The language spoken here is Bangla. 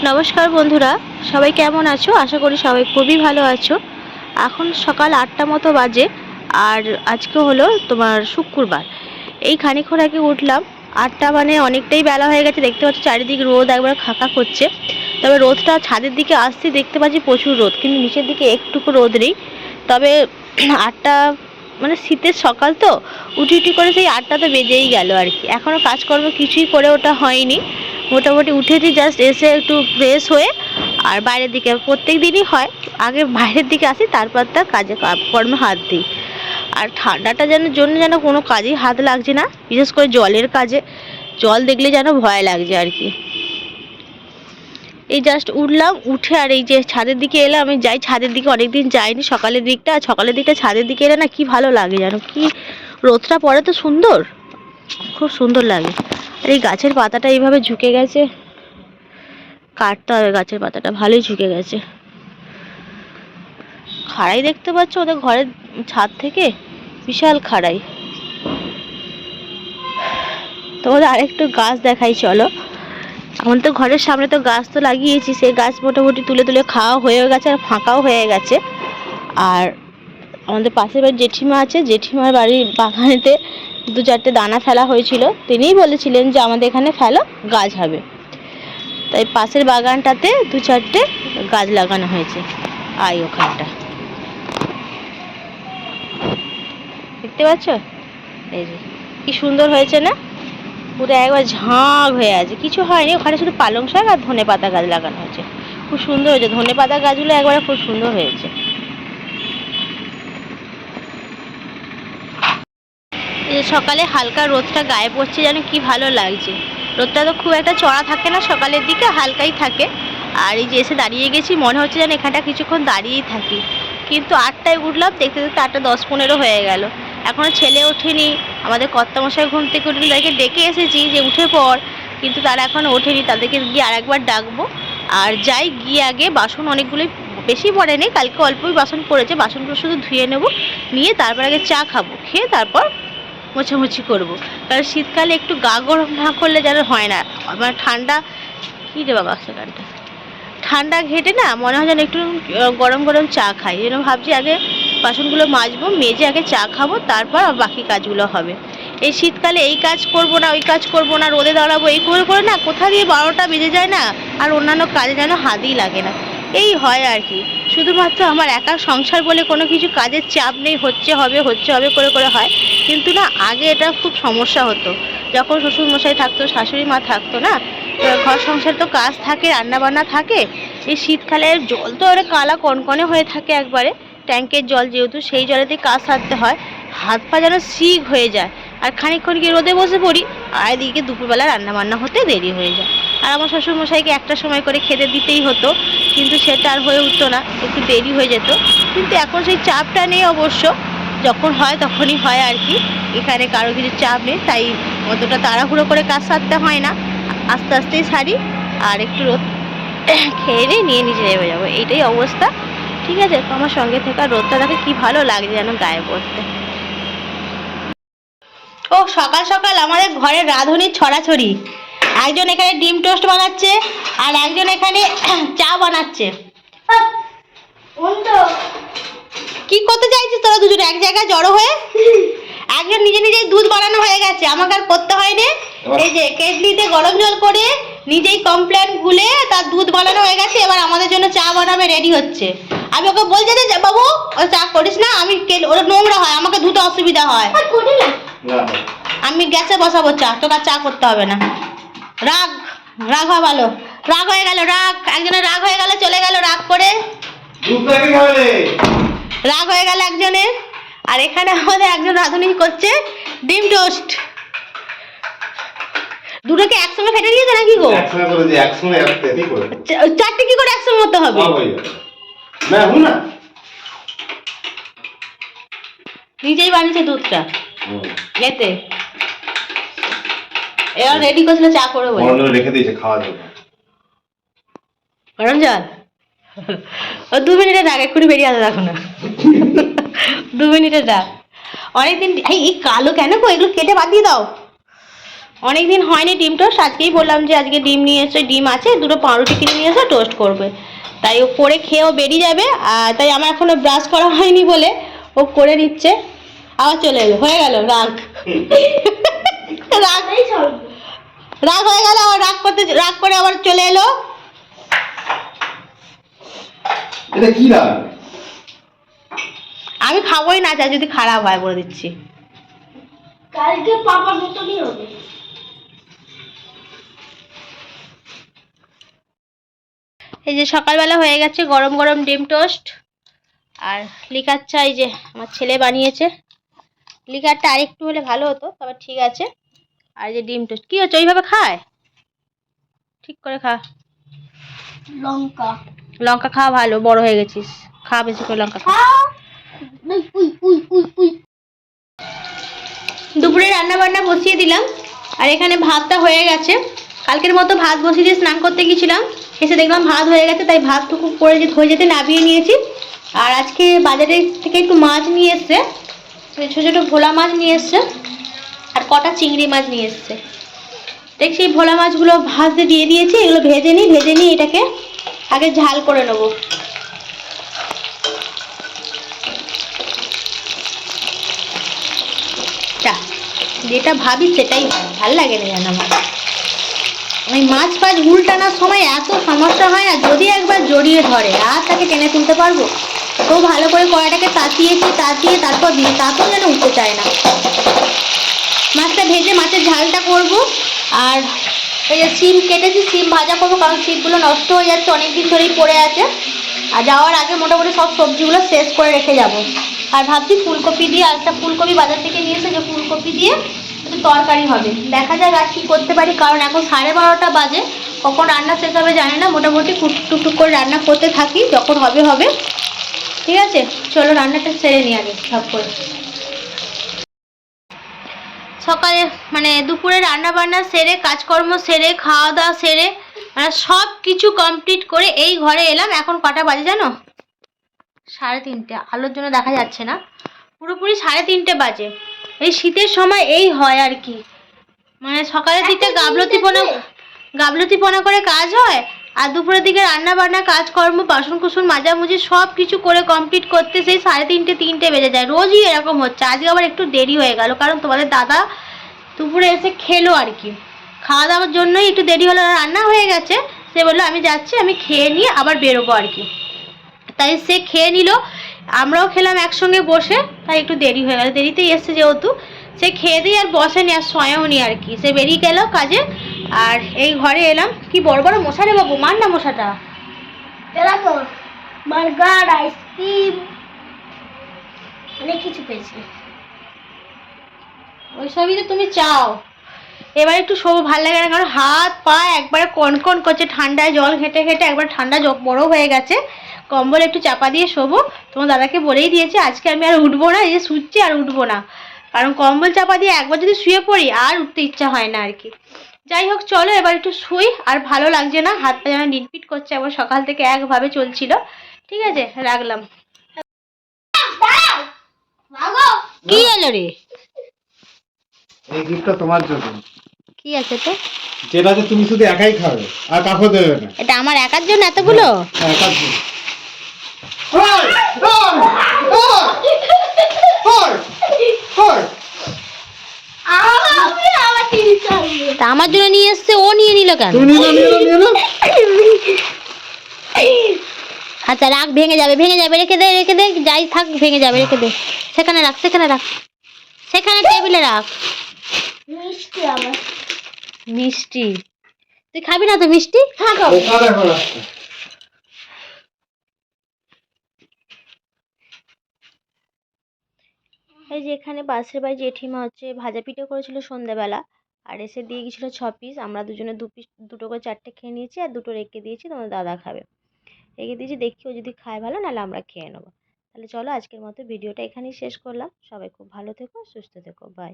নমস্কার বন্ধুরা, সবাই কেমন আছো? আশা করি সবাই খুবই ভালো আছো। এখন সকাল 8টা মতো বাজে, আর আজকে হলো তোমার শুক্রবার। এই খানিকক্ষণ আগে উঠলাম। 8টা মানে অনেকটাই বেলা হয়ে গেছে। দেখতে পাচ্ছি চারিদিকে রোদ একবার খাকা করছে। তবে রোদটা ছাদের দিকে আসতে দেখতে পাচ্ছি প্রচুর রোদ, কিন্তু নিচের দিকে একটুকু রোদ নেই। তবে 8টা মানে শীতের সকাল তো, উঠি উঠি করে সেই 8টা তো বেজেই গেল আর কি। এখনও কাজকর্ম কিছুই করে ওটা হয়নি। মোটামুটি উঠেছি, জাস্ট এসে একটু ফ্রেশ হয়ে আর বাইরের দিকে প্রত্যেক দিনই হয়, আগে বাইরের দিকে আসি, তারপর তার কাজে কর্মে হাত দিই। আর ঠান্ডাটা জন্য যেন কোনো কাজেই হাত লাগছে না, বিশেষ করে জলের কাজে। জল দেখলে যেন ভয় লাগছে আর কি। এই জাস্ট উঠলাম, উঠে আর এই যে ছাদের দিকে এলাম। আমি যাই ছাদের দিকে, অনেকদিন যাইনি সকালের দিকটা। আর সকালের দিকটা ছাদের দিকে এলে না কি ভালো লাগে যেন, কি রোদটা পড়ে তো সুন্দর, খুব সুন্দর লাগে। আর এই গাছের পাতাটা এইভাবে ঝুঁকে গেছে, কাটতে হবে। গাছের পাতাটা ভালোই ঝুঁকে গেছে। খাড়াই দেখতে পাচ্ছ ওদের ঘরের ছাদ থেকে, বিশাল খাড়াই। তোমাদের আরেকটু গাছ দেখাই চলো। আমাদের তো ঘরের সামনে তো গাছ তো লাগিয়েছি, সেই গাছ মোটামুটি তুলে তুলে খাওয়া হয়ে গেছে আর ফাঁকাও হয়ে গেছে। আর আমাদের পাশের বাড়ির জেঠিমা আছে, জেঠিমার বাড়ির বাগানেতে 2-4টে দানা ফেলা হয়েছিল। তিনিই বলেছিলেন যে আমাদের এখানে ফেলো, গাছ হবে। তাই পাশের বাগানটাতে 2-4টে গাছ লাগানো হয়েছে। ওখানটা দেখতে পাচ্ছ, এই যে কি সুন্দর হয়েছে না, পুরো একবার ঝাঁক হয়ে আছে। কিছু হয়নি, ওখানে শুধু পালং শাক আর ধনেপাতা গাছ লাগানো হয়েছে। খুব সুন্দর হয়েছে, ধনেপাতা গাছগুলো একবারে খুব সুন্দর হয়েছে। এই সকালে হালকা রোদটা গায়ে পড়ছে, যেন কি ভালো লাগছে। রোদটা তো খুব একটা চড়া থাকে না, সকালের দিকে হালকাই থাকে। আর এই যে এসে দাঁড়িয়ে গেছি, মনে হচ্ছে যেন এখানটা কিছুক্ষণ দাঁড়িয়েই থাকি। কিন্তু 8টায় উঠলাম, দেখতে দেখতে 8:10-15 হয়ে গেল। এখনও ছেলে ওঠেনি। আমাদের কর্তামশাই ঘুম থেকে উঠেনি, তাদেরকে ডেকে এসেছি যে উঠে পড়, কিন্তু তারা এখনও ওঠেনি। তাদেরকে গিয়ে আরেকবার ডাকবো। আর যাই গিয়ে আগে বাসন অনেকগুলোই, বেশি পড়ে নেই, কালকে অল্পই বাসন পড়েছে, বাসনগুলো শুধু ধুয়ে নেব। নিয়ে তারপর আগে চা খাবো, খেয়ে তারপর মোছামুছি করবো। কারণ শীতকালে একটু গা গরম না করলে যেন হয় না। আমার ঠান্ডা, কী রে বাবা সেখানটা, ঠান্ডা ঘেটে না মনে হয় যেন একটু গরম গরম চা খাই। যেন ভাবছি আগে বাসনগুলো মাজবো, মেজে আগে চা খাবো, তারপর বাকি কাজগুলো হবে। এই শীতকালে এই কাজ করব না, ওই কাজ করব না, রোদে দাঁড়াবো, এই করে করে না কোথা দিয়ে 12টা বেজে যায় না, আর অন্যান্য কাজে যেন হাতই লাগে না। এই হয় আর কি। শুধুমাত্র আমার একা সংসার বলে কোনো কিছু কাজের চাপ নেই, হচ্ছে হবে করে করে হয়। কিন্তু না, আগে এটা খুব সমস্যা হতো। যখন শ্বশুরমশাই থাকতো, শাশুড়ি মা থাকতো না, ঘর সংসার তো কাজ থাকে, রান্নাবান্না থাকে। এই শীতকালে জল তো আরে কালা কনকনে হয়ে থাকে একবারে, ট্যাঙ্কের জল যেহেতু, সেই জলেতেই কাজ সারতে হয়। হাত পা যেন সিক হয়ে যায়। আর খানিকক্ষণ গিয়ে রোদে বসে পড়ি, আর এদিকে দুপুরবেলা রান্নাবান্না হতে দেরি হয়ে যায়। আর আমার শ্বশুরমশাইকে একটা সময় করে খেতে দিতেই হতো, কিন্তু সেটা আর হয়ে উঠতো না, একটু দেরি হয়ে যেত। কিন্তু এখন সেই চাপটা নেই অবশ্য, যখন হয় তখনই হয় আর কি। এখানে কারো কিছু চাপ নেই, তাই অতটা তাড়াহুড়ো করে কাজ সারতে হয় না, আস্তে আস্তেই সারি। আর একটু রোদ খেয়ে নিয়ে নিচে নেমে যাবো, এইটাই অবস্থা। ঠিক আছে, তো আমার সঙ্গে থেকে রোদটা দেখে কি ভালো লাগছে যেন গায়ে পড়তে। ও সকাল সকাল আমাদের ঘরের রাঁধুনির ছড়াছড়ি। একজন এখানে ডিম টোস্ট বানাচ্ছে, আর একজন এখানে চা বানাচ্ছে। কি করতে চাইছিস তোরা দুজনে এক জায়গায় জড়ো হয়ে? একজন নিজে নিজেই দুধ বানানো হয়ে গেছে, আমাকে আর করতে হয়নি। এই যে কেটলিতে গরম জল করে নিজেই কমপ্লেন গুলে তার দুধ বানানো হয়ে গেছে। এবার আমাদের জন্য চা বানাবে, রেডি হচ্ছে। আমি ওকে বলছি যে বাবু ও চা করিস না, আমি ওটা নোংরা হয়, আমাকে ধুতে অসুবিধা হয়। আমি গ্যাসে বসাবো চা, তোকে আর চা করতে হবে না। রাগ রাগ হয় ভালো, রাগ হয়ে গেল, রাগ একজনের রাগ হয়ে গেল, চলে গেল রাগ করে, রাগ হয়ে গেল একজনের। আর এখানে আমাদের একজন রাঁধুনি করছে ডিম টোস্ট। দুটোকে একসঙ্গে ফেটে দিয়েছে নাকি গো? চারটে কি করে একসঙ্গে হতে হবে? নিজেই বানিয়েছে দুধটা এতে। এবার রেডি করছিল চা করে বলে রেখে দিয়েছে খাওয়ার জন্য। গরম জল ও 2 মিনিটের ডাক, এক্ষুনি বেরিয়ে আসে, দেখো না 2 মিনিটের ডাক। অনেকদিন এই কালো কেন গো, এগুলো কেটে বাদ দিয়ে দাও। অনেকদিন হয়নি ডিম টোস্ট, আজকেই বললাম যে আজকে ডিম নিয়ে এসো, ডিম আছে, দুটো পাউরুটি কিনে নিয়ে এসো, টোস্ট করবে। তাই ও করে খেয়েও বেরিয়ে যাবে। আর তাই আমার এখনো ব্রাশ করা হয়নি বলে ও করে নিচ্ছে। আবার চলে এলো, হয়ে গেল রাগ। রাগ রাগ হয়ে গেল, আবার রাগ করে আবার চলে এলো। এটা কি রাগ? আমি খাবোই না, চা যদি খারাপ হয় বলে দিচ্ছি। কালকে পাপার মতনই হবে। এই যে সকালবেলা হয়ে গেছে গরম গরম ডিম টোস্ট আর লিকার চা, এই যে আমার ছেলে বানিয়েছে। লিকারটা আরেকটু হলে ভালো হতো, তবে ঠিক আছে। আর এই যে ডিম টোস্ট, কি হচ্ছে ওইভাবে খায়? ঠিক করে খা। লঙ্কা লঙ্কা খাওয়া ভালো, বড় হয়ে গেছিস, খা বেশি করে লঙ্কা খা। দুপুরে রান্না বান্না বসিয়ে দিলাম আর এখানে ভাতটা হয়ে গেছে। কালকের মতো ভাত বসিয়ে দিয়ে স্নান করতে গেছিলাম, এসে দেখলাম ভাত হয়ে গেছে, তাই ভাতটুকু করে হয়ে যেতে নামিয়ে নিয়েছি। আর আজকে বাজারে থেকে একটু মাছ নিয়ে এসছে, ছোটো ছোটো ভোলা মাছ নিয়ে এসছে আর কটা চিংড়ি মাছ নিয়ে এসছে। দেখছি এই ভোলা মাছগুলো ভাজতে দিয়ে দিয়েছি, এগুলো ভেজে নিই এটাকে আগে ঝাল করে নেবো। যেটা ভাবি সেটাই ভাল লাগে না জানো আমার। ওই মাছ ফাছ উল্টানোর সময় এত সমস্যা হয় না, যদি একবার জড়িয়ে ধরে আর তাকে টেনে তুলতে পারবো? তো ভালো করে কড়াইটাকে তাতিয়ে তারপর দিয়ে, তারপর যেন উঠতে চায় না। মাছটা ভেজে মাছের ঝালটা করব। আর এই যে সিম কেটেছি, সিম ভাজা করবো, কারণ সিমগুলো নষ্ট হয়ে যাচ্ছে, অনেকদিন ধরেই পড়ে আছে। আর যাওয়ার আগে মোটামুটি সব সবজিগুলো শেষ করে রেখে যাব। আর ভাবছি ফুলকপি দিয়ে, একটা ফুলকপি বাজার থেকে নিয়ে এসে যে ফুলকপি দিয়ে একটু তরকারি হবে। দেখা যাক আর কি করতে পারি, কারণ এখন 12:30 বাজে, কখন রান্না শেষ হবে জানি না। মোটামুটি টুকটুক করে রান্না করতে থাকি, যখন হবে হবে। ঠিক আছে, চলো রান্নাটা সেরে নিই আগে সব করে। সকালে মানে দুপুরে রান্না বান্না সেরে, কাজকর্ম সেরে, খাওয়া দাওয়া সেরে, মানে সব কিছু কমপ্লিট করে এই ঘরে এলাম। এখন কটা বাজে জানো? 3:30। আলোর জন্য দেখা যাচ্ছে না, পুরোপুরি 3:30 বাজে। এই শীতের সময় এই হয় আর কি, মানে সকালের দিকটা গাবলতিপনা করে কাজ হয়, আর দুপুরের দিকে রান্না বান্না কাজকর্ম বাসন কুসন মাজামুজি সব কিছু করে কমপ্লিট করতে সেই 3:30 বেজে যায়। রোজই এরকম হচ্ছে, আজকে আবার একটু দেরি হয়ে গেল, কারণ তোমাদের দাদা দুপুরে এসে খেলো আর কি, খাওয়া দাওয়ার জন্যই একটু দেরি হলো। রান্না হয়ে গেছে, সে বললো আমি যাচ্ছি, আমি খেয়ে নিয়ে আবার বেরোবো আর কি। তাই সে খেয়ে নিল, আমরাও খেলাম একসঙ্গে বসে, তাই একটু দেরি হয়ে গেল। দেরিতেই এসছে যেহেতু, সে খেয়ে দিয়ে আর বসেনি আর শোয়ওনি আর কি, সে বেরিয়ে গেল কাজে। আর এই ঘরে এলাম। কি বড় বড় মশা রে বাবু, মার না মশাটা। দেখো বার্গার, আইসক্রিম, অনেক কিছু পেয়েছি। ওইসবই তো তুমি চাও। এবার একটু শোবো, ভালো লাগে না, কারণ হাত পা একবারে কনকন করছে, ঠান্ডায় জল ঘেটে ঘেটে একবার ঠান্ডা বড় হয়ে গেছে। কম্বল একটু চাপা দিয়ে শোবো। তোমার দাদাকে বলেই দিয়েছি আজকে আমি আর উঠবো না, এই যে শুচ্ছি আর উঠবো না, কারণ কম্বল চাপা দিয়ে একবার যদি শুয়ে পড়ি আর উঠতে ইচ্ছা হয় না আর কি। যাই হোক চলো এবার একটু শুই, আর ভালো লাগছে না, হাত পা যেন নিটপিট করছে, আবার সকাল থেকে একভাবে চলছিল। ঠিক আছে, রাখলাম। কি এলো রে? এই গিফটটা তোমার জন্য। কি আছে তো? যেটাতে তুমি শুধু একাই খাবে আর কাউকে দেবে না। এটা আমার একার জন্য এতগুলো? হ্যাঁ, একার জন্য। তা আমার জন্য নিয়ে এসছে, ও নিয়ে নিল কেন? আচ্ছা রাখ, ভেঙে যাবে, রেখে দে, যাই থাক ভেঙে যাবে, রেখে দে। সেখানে রাখ, সেখানে টেবিলে রাখ। মিষ্টি আবার মিষ্টি? তুই খাবি না তো মিষ্টি? হ্যাঁ খাবো। এই যে এখানে পাশের বাড়ি জেঠিমা হচ্ছে ভাজা পিঠে করেছিল সন্ধ্যাবেলা, আর এসে দিয়ে গেছিলো 6 পিস। আমরা দুজনে 2 পিস, 2টো করে 4টে খেয়ে নিয়েছি, আর 2টো রেখে দিয়েছি, তোমার দাদা খাবে। রেখে দিয়েছি, দেখি ও যদি খায় ভালো, নাহলে আমরা খেয়ে নেবো। তাহলে চলো আজকের মতো ভিডিওটা এখানেই শেষ করলাম। সবাই খুব ভালো থেকো, সুস্থ থেকো, বাই।